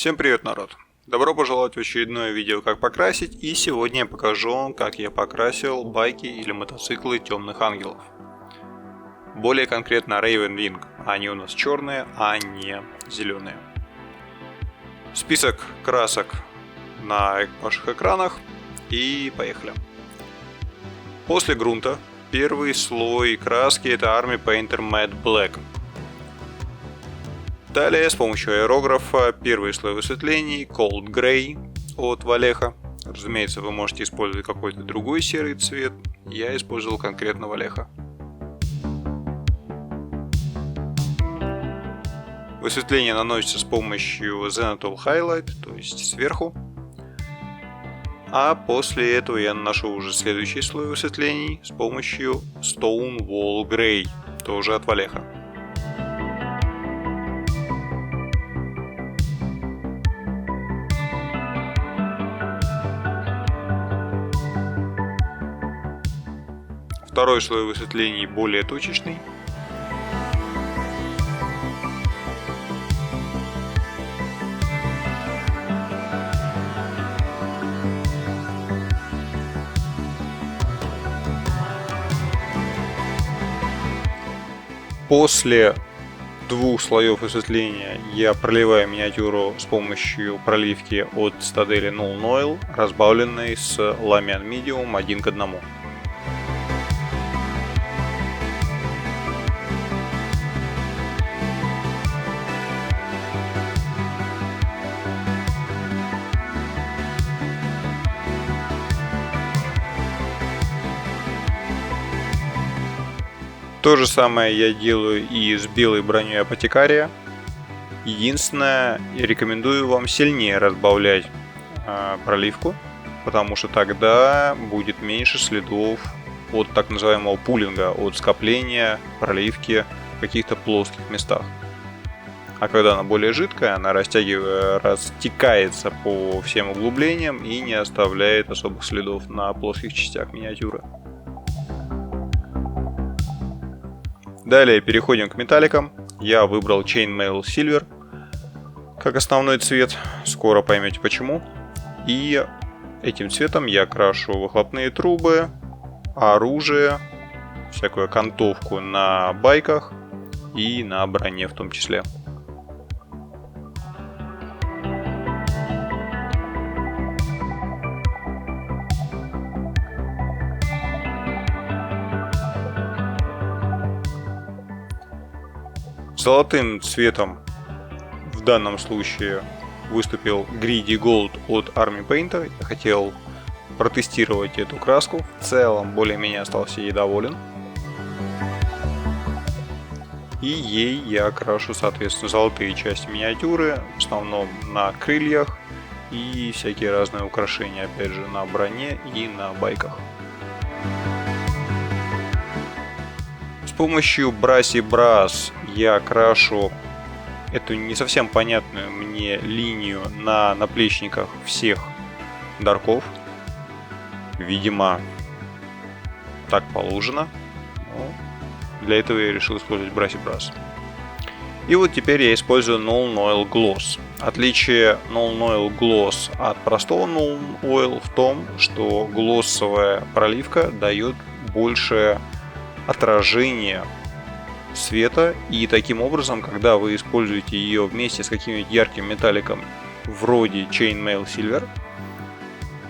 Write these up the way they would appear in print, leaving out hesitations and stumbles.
Всем привет, народ! Добро пожаловать в очередное видео «Как покрасить», и сегодня я покажу вам, как я покрасил байки или мотоциклы темных ангелов. Более конкретно Raven Wing, они у нас черные, а не зеленые. Список красок на ваших экранах, и поехали. После грунта первый слой краски это Army Painter Matte Black. Далее с помощью аэрографа первый слой высветлений Cold Grey от Валеха. Разумеется, вы можете использовать какой-то другой серый цвет. Я использовал конкретно Валеха. Высветление наносится с помощью Zenithal Highlight, то есть сверху. А после этого я наношу уже следующий слой высветлений с помощью Stone Wall Grey, тоже от Валеха. Второй слой высветлений более точечный. После двух слоев высветления я проливаю миниатюру с помощью проливки от Stadeli Nuln Oil, разбавленной с Lamian Medium 1:1. То же самое я делаю и с белой броней Апотекария. Единственное, я рекомендую вам сильнее разбавлять проливку, потому что тогда будет меньше следов от так называемого пулинга, от скопления проливки в каких-то плоских местах. А когда она более жидкая, она растекается по всем углублениям и не оставляет особых следов на плоских частях миниатюры. Далее переходим к металликам. Я выбрал Chainmail Silver как основной цвет. Скоро поймете почему. И этим цветом я крашу выхлопные трубы, оружие, всякую окантовку на байках и на броне в том числе. Золотым цветом в данном случае выступил Greedy Gold от Army Painter. Я хотел протестировать эту краску. В целом, более-менее остался ей доволен. И ей я крашу, соответственно, золотые части миниатюры, в основном на крыльях и всякие разные украшения, опять же, на броне и на байках. С помощью Brassy Brass я крашу эту не совсем понятную мне линию на наплечниках всех дарков. Видимо, так положено. Но для этого я решил использовать Brassy Brass. И вот теперь я использую Nuln Oil Gloss. Отличие Nuln Oil Gloss от простого Nuln Oil в том, что глоссовая проливка дает большее отражение света, и таким образом, когда вы используете ее вместе с каким-нибудь ярким металликом вроде Chainmail Silver,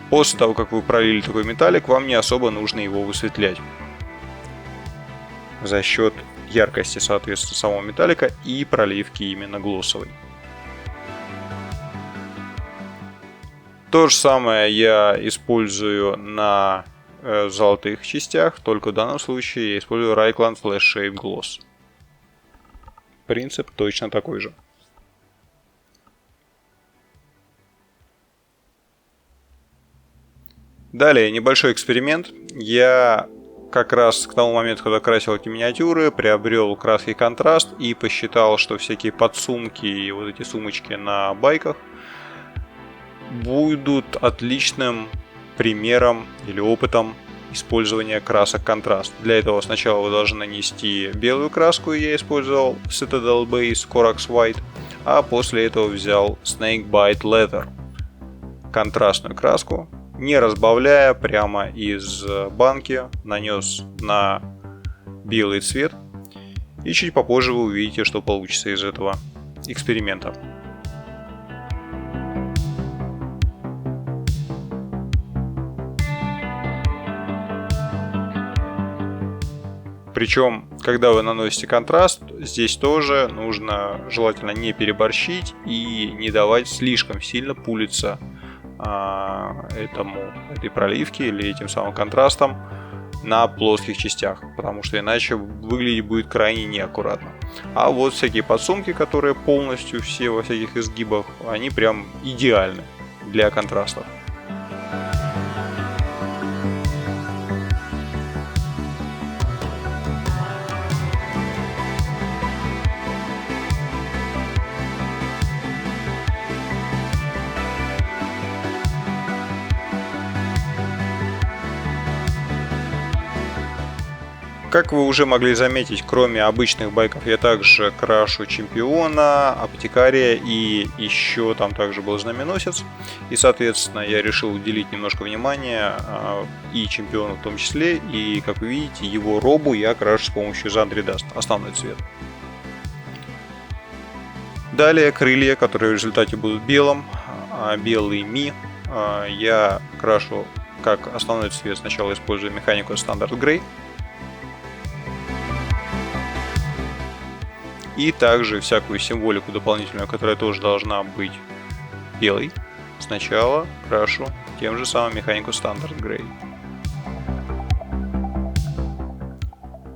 после того, как вы пролили такой металлик, вам не особо нужно его высветлять за счет яркости, соответственно, самого металлика и проливки именно глоссовой. То же самое я использую на золотых частях, только в данном случае я использую Reikland Flash Shape Gloss. Принцип точно такой же. Далее небольшой эксперимент. Я как раз к тому моменту, когда красил эти миниатюры, приобрел краски контраст и посчитал, что всякие подсумки и вот эти сумочки на байках будут отличным примером или опытом использования красок контраст. Для этого сначала вы должны нанести белую краску, я использовал Citadel Base Corax White, а после этого взял Snakebite Leather, контрастную краску, не разбавляя, прямо из банки нанес на белый цвет, и чуть попозже вы увидите, что получится из этого эксперимента. Причем, когда вы наносите контраст, здесь тоже нужно желательно не переборщить и не давать слишком сильно пулиться этой проливке или этим самым контрастом на плоских частях, потому что иначе выглядеть будет крайне неаккуратно. А вот всякие подсумки, которые полностью все во всяких изгибах, они прям идеальны для контрастов. Как вы уже могли заметить, кроме обычных байков я также крашу Чемпиона, Аптекария и еще там также был Знаменосец. И соответственно я решил уделить немножко внимания и Чемпиону в том числе. И как вы видите, его робу я крашу с помощью Zandri Dust, основной цвет. Далее крылья, которые в результате будут белым, белый Ми. Я крашу как основной цвет, сначала использую механику Standard Grey. И также всякую символику дополнительную, которая тоже должна быть белой. Сначала крашу тем же самым механику Standard Grey.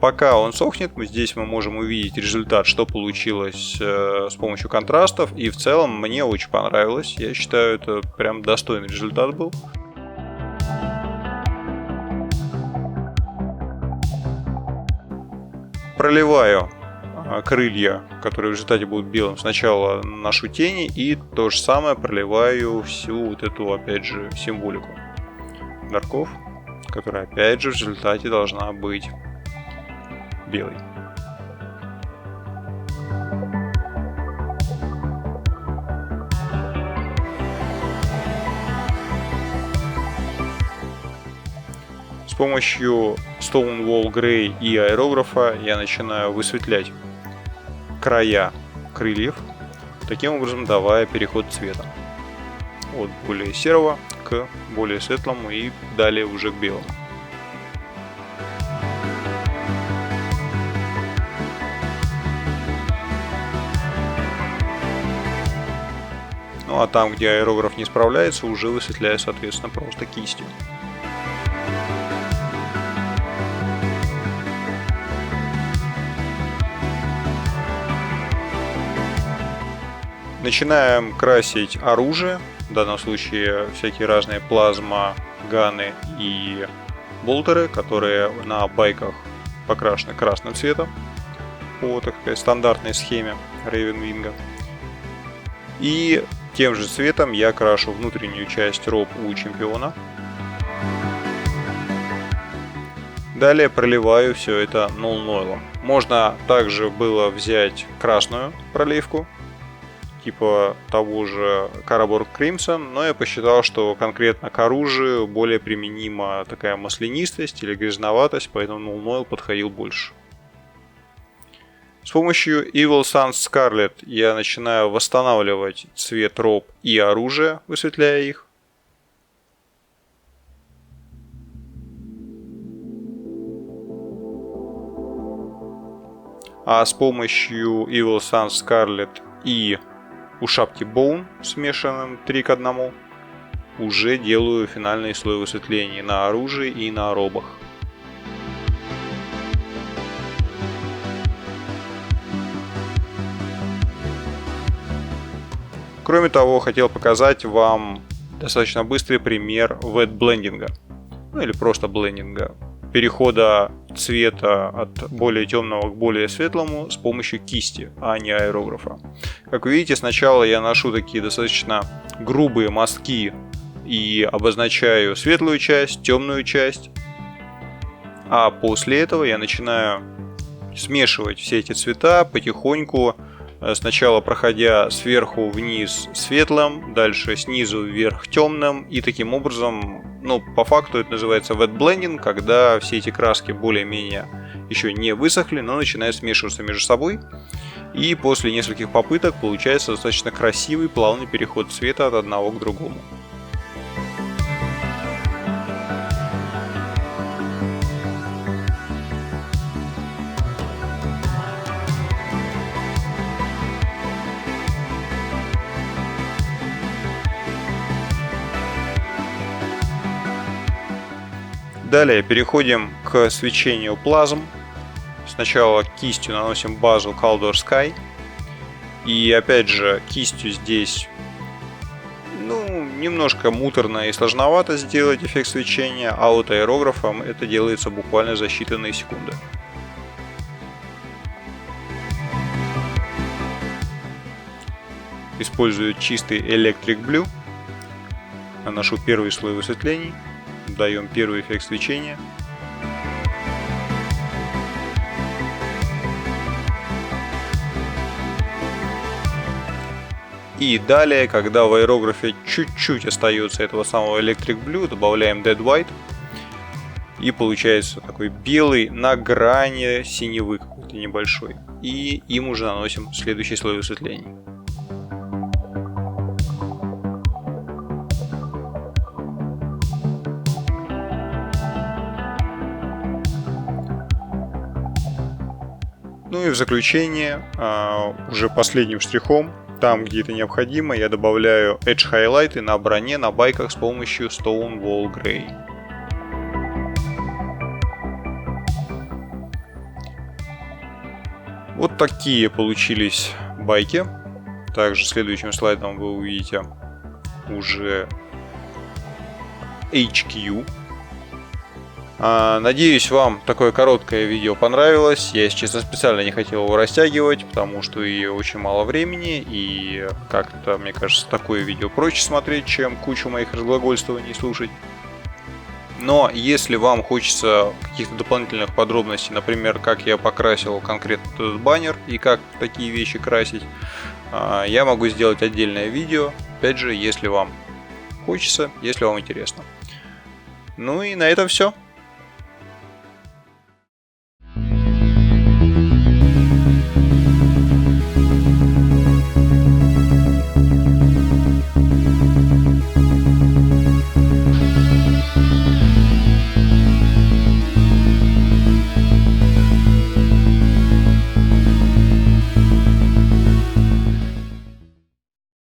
Пока он сохнет, здесь мы можем увидеть результат, что получилось с помощью контрастов. И в целом мне очень понравилось. Я считаю, это прям достойный результат был. Проливаю крылья, которые в результате будут белым, сначала наношу тени и то же самое проливаю всю вот эту, опять же, символику дарков, которая опять же в результате должна быть белой. С помощью Stonewall Grey и аэрографа я начинаю высветлять края крыльев, таким образом давая переход цвета от более серого к более светлому и далее уже к белому. Ну а там, где аэрограф не справляется, уже высветляю, соответственно, просто кистью. Начинаем красить оружие, в данном случае всякие разные плазма, ганы и болтеры, которые на байках покрашены красным цветом по такой стандартной схеме Ravenwing. И тем же цветом я крашу внутреннюю часть роб у Чемпиона. Далее проливаю все это нолл-нойлом. Можно также было взять красную проливку, типа того же Caraborg Crimson, но я посчитал, что конкретно к оружию более применима такая маслянистость или грязноватость, поэтому Null Noil подходил больше. С помощью Evil Sunz Scarlet я начинаю восстанавливать цвет роб и оружия, высветляя их. А с помощью Evil Sunz Scarlet и у шапки Bone, смешанным 3 к 1, уже делаю финальный слой высветления на оружии и на робах. Кроме того, хотел показать вам достаточно быстрый пример вет-блендинга, ну или просто блендинга, перехода цвета от более темного к более светлому с помощью кисти, а не аэрографа. Как вы видите, сначала я наношу такие достаточно грубые мазки и обозначаю светлую часть, темную часть, а после этого я начинаю смешивать все эти цвета потихоньку, Сначала проходя сверху вниз светлым, дальше снизу вверх темным, и таким образом, ну, по факту это называется wet blending, когда все эти краски более-менее еще не высохли, но начинают смешиваться между собой. И после нескольких попыток получается достаточно красивый плавный переход цвета от одного к другому. Далее переходим к свечению плазм. Сначала кистью наносим базу Caldor Sky. И опять же, кистью здесь немножко муторно и сложновато сделать эффект свечения, а вот аэрографом это делается буквально за считанные секунды. Использую чистый Electric Blue. Наношу первый слой высветлений. Даем первый эффект свечения. И далее, когда в аэрографе чуть-чуть остается этого самого Electric Blue, добавляем Dead White. И получается такой белый на грани синевы какой-то небольшой. И им уже наносим следующий слой высветлений. Ну и в заключение, уже последним штрихом, там где это необходимо, я добавляю Edge Highlight на броне на байках с помощью Stone Wall Grey. Вот такие получились байки. Также следующим слайдом вы увидите уже HQ. Надеюсь, вам такое короткое видео понравилось. Я, если честно, специально не хотел его растягивать, потому что и очень мало времени, и как-то, мне кажется, такое видео проще смотреть, чем кучу моих разглагольствований слушать. Но если вам хочется каких-то дополнительных подробностей, например, как я покрасил конкретно этот баннер и как такие вещи красить, я могу сделать отдельное видео, опять же, если вам хочется, если вам интересно. Ну и на этом все.